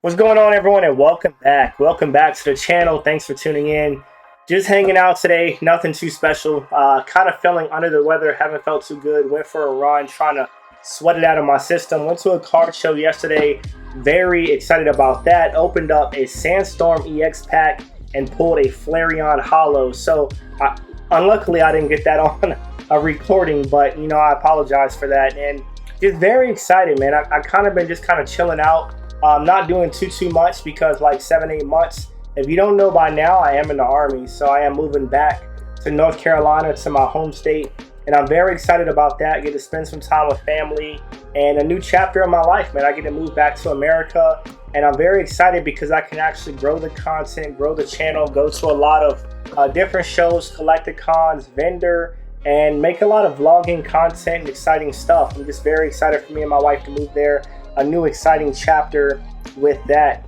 What's going on, everyone, and welcome back. Welcome back to the channel. Thanks for tuning in. Just hanging out today. Nothing too special. Kind of feeling under the weather. Haven't felt too good. Went for a run, trying to sweat it out of my system. Went to a card show yesterday. Very excited about that. Opened up a Sandstorm EX pack and pulled a Flareon Hollow. So, unluckily, I didn't get that on a recording, but I apologize for that. And just very excited, man. I kind of been just kind of chilling out. Not doing too much because like 7-8 months. If you don't know by now, I am in the Army, so I am moving back to North Carolina, to my home state, and I'm very excited about that. I get to spend some time with family and a new chapter of my life, man. I get to move back to America, and I'm very excited because I can actually grow the content, grow the channel, go to a lot of different shows, collecticons, vendor, and make a lot of vlogging content and exciting stuff. I'm just very excited for me and my wife to move there. A new exciting chapter with that.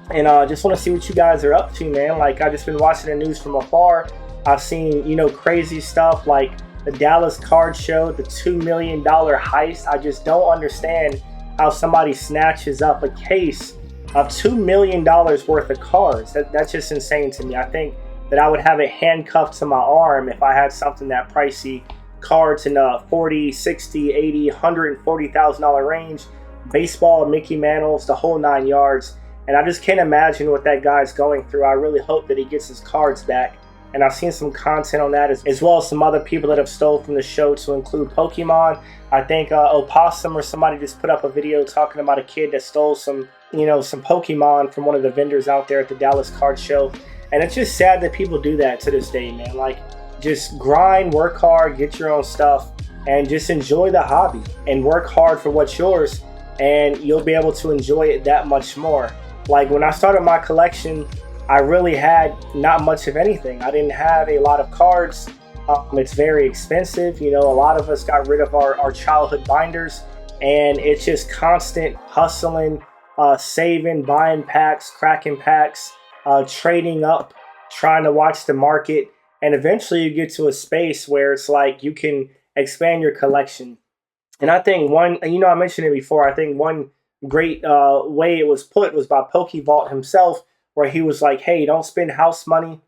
And just want to see what you guys are up to, man. Like, I've just been watching the news from afar. I've seen, crazy stuff like the Dallas card show, the $2 million heist. I just don't understand how somebody snatches up a case of $2 million worth of cards. That's just insane to me. I think that I would have it handcuffed to my arm if I had something that pricey. Cards in the $40, $60, $80, $140,000 range. Baseball, Mickey Mantles, the whole 9 yards. And I just can't imagine what that guy's going through. I really hope that he gets his cards back. And I've seen some content on that as well as some other people that have stole from the show, to include Pokemon. I think Opossum or somebody just put up a video talking about a kid that stole some Pokemon from one of the vendors out there at the Dallas card show. And it's just sad that people do that to this day, man. Like, just grind, work hard, get your own stuff, and just enjoy the hobby and work hard for what's yours. And you'll be able to enjoy it that much more. Like, when I started my collection, I really had not much of anything. I didn't have a lot of cards. It's very expensive. A lot of us got rid of our childhood binders, and it's just constant hustling, saving, buying packs, cracking packs, trading up, trying to watch the market. And eventually you get to a space where it's like you can expand your collection. And I think one, I mentioned it before, I think one great way it was put was by PokeVault himself, where he was like, hey, don't spend house money.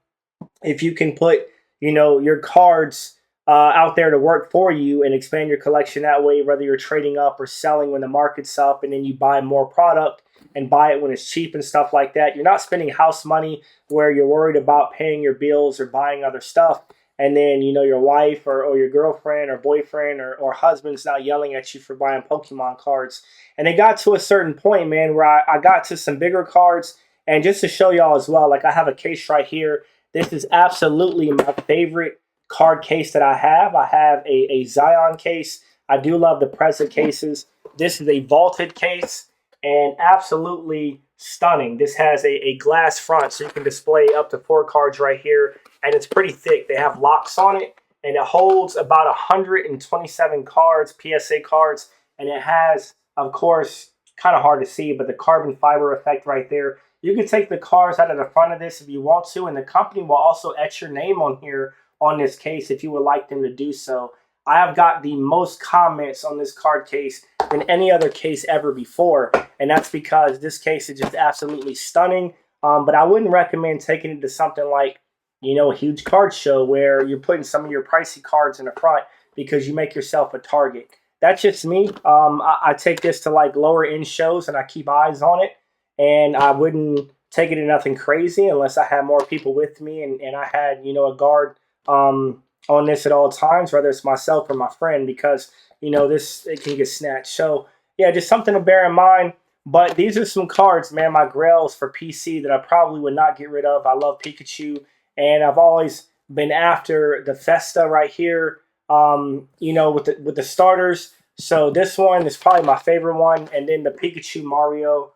If you can put, your cards out there to work for you and expand your collection that way, whether you're trading up or selling when the market's up, and then you buy more product and buy it when it's cheap and stuff like that. You're not spending house money where you're worried about paying your bills or buying other stuff. And then, your wife or your girlfriend or boyfriend or husband's now yelling at you for buying Pokemon cards. And it got to a certain point, man, where I got to some bigger cards. And just to show y'all as well, like, I have a case right here. This is absolutely my favorite card case that I have. I have a Zion case. I do love the present cases. This is a vaulted case and absolutely stunning. This has a glass front, so you can display up to 4 cards right here. And it's pretty thick. They have locks on it, and it holds about 127 cards, PSA cards, and it has, of course, kind of hard to see, but the carbon fiber effect right there. You can take the cards out of the front of this if you want to, and the company will also etch your name on here on this case if you would like them to do so. I have got the most comments on this card case than any other case ever before, and that's because this case is just absolutely stunning. But I wouldn't recommend taking it to something like, a huge card show where you're putting some of your pricey cards in the front, because you make yourself a target. That's just me. I take this to like lower end shows and I keep eyes on it, and I wouldn't take it to nothing crazy unless I had more people with me and I had, a guard on this at all times, whether it's myself or my friend, because, it can get snatched. So yeah, just something to bear in mind. But these are some cards, man, my grails for PC that I probably would not get rid of. I love Pikachu. And I've always been after the Festa right here, with the starters. So this one is probably my favorite one. And then the Pikachu Mario,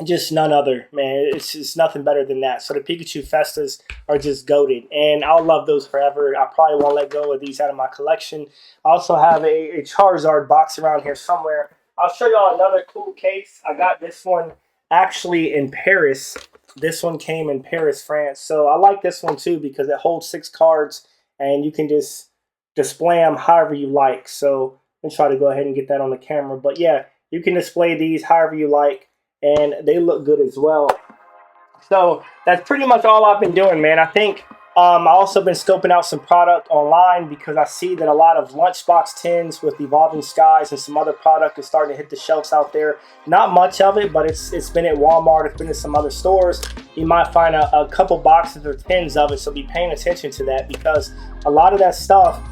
just none other, man. It's just nothing better than that. So the Pikachu Festas are just goated. And I'll love those forever. I probably won't let go of these out of my collection. I also have a Charizard box around here somewhere. I'll show y'all another cool case. I got this one actually in Paris. This one came in Paris, France. So I like this one too because it holds 6 cards and you can just display them however you like. So let me try to go ahead and get that on the camera. But yeah, you can display these however you like. and they look good as well. So that's pretty much all I've been doing, man. I think I also been scoping out some product online because I see that a lot of lunchbox tins with Evolving Skies and some other product is starting to hit the shelves out there. Not much of it, but it's been at Walmart, it's been in some other stores. You might find a couple boxes or tins of it, so be paying attention to that because a lot of that stuff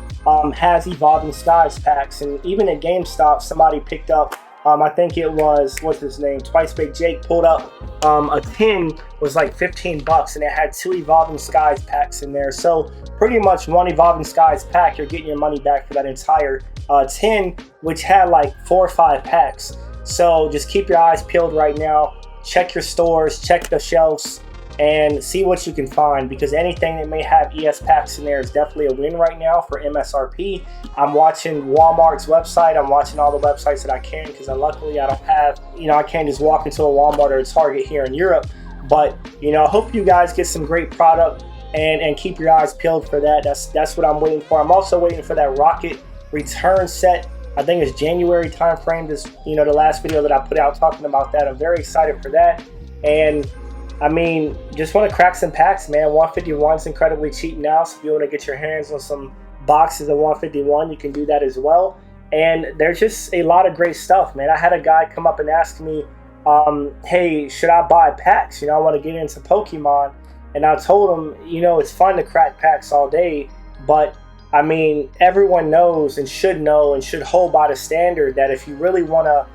has Evolving Skies packs. And even at GameStop, somebody picked up, I think it was, what's his name, Twice Baked Jake pulled up a tin was like $15 and it had 2 Evolving Skies packs in there. So pretty much one Evolving Skies pack, you're getting your money back for that entire tin, which had like 4 or 5 packs. So just keep your eyes peeled right now. Check your stores, check the shelves, and see what you can find, because anything that may have ES packs in there is definitely a win right now for MSRP. I'm watching Walmart's website. I'm watching all the websites that I can, because luckily I don't have, I can't just walk into a Walmart or a Target here in Europe. But, I hope you guys get some great product and keep your eyes peeled for that. That's what I'm waiting for. I'm also waiting for that Rocket return set. I think it's January time frame. This, the last video that I put out talking about that. I'm very excited for that. And I mean, just want to crack some packs, man. 151 is incredibly cheap now, so if you want to get your hands on some boxes of 151, you can do that as well. And there's just a lot of great stuff, man. I had a guy come up and ask me, hey, should I buy packs? I want to get into Pokemon. And I told him, it's fun to crack packs all day, but I mean, everyone knows and should hold by the standard that if you really want to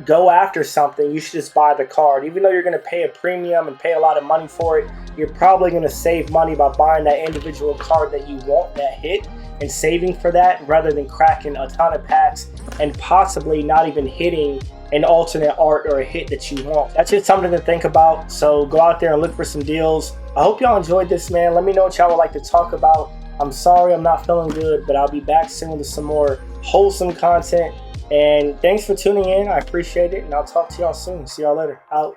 go after something, you should just buy the card. Even though you're going to pay a premium and pay a lot of money for it, you're probably going to save money by buying that individual card that you want, that hit, and saving for that rather than cracking a ton of packs and possibly not even hitting an alternate art or a hit that you want. That's just something to think about. So go out there and look for some deals. I hope y'all enjoyed this, man. Let me know what y'all would like to talk about. I'm sorry I'm not feeling good, but I'll be back soon with some more wholesome content. And thanks for tuning in. I appreciate it. And I'll talk to y'all soon. See y'all later. Out.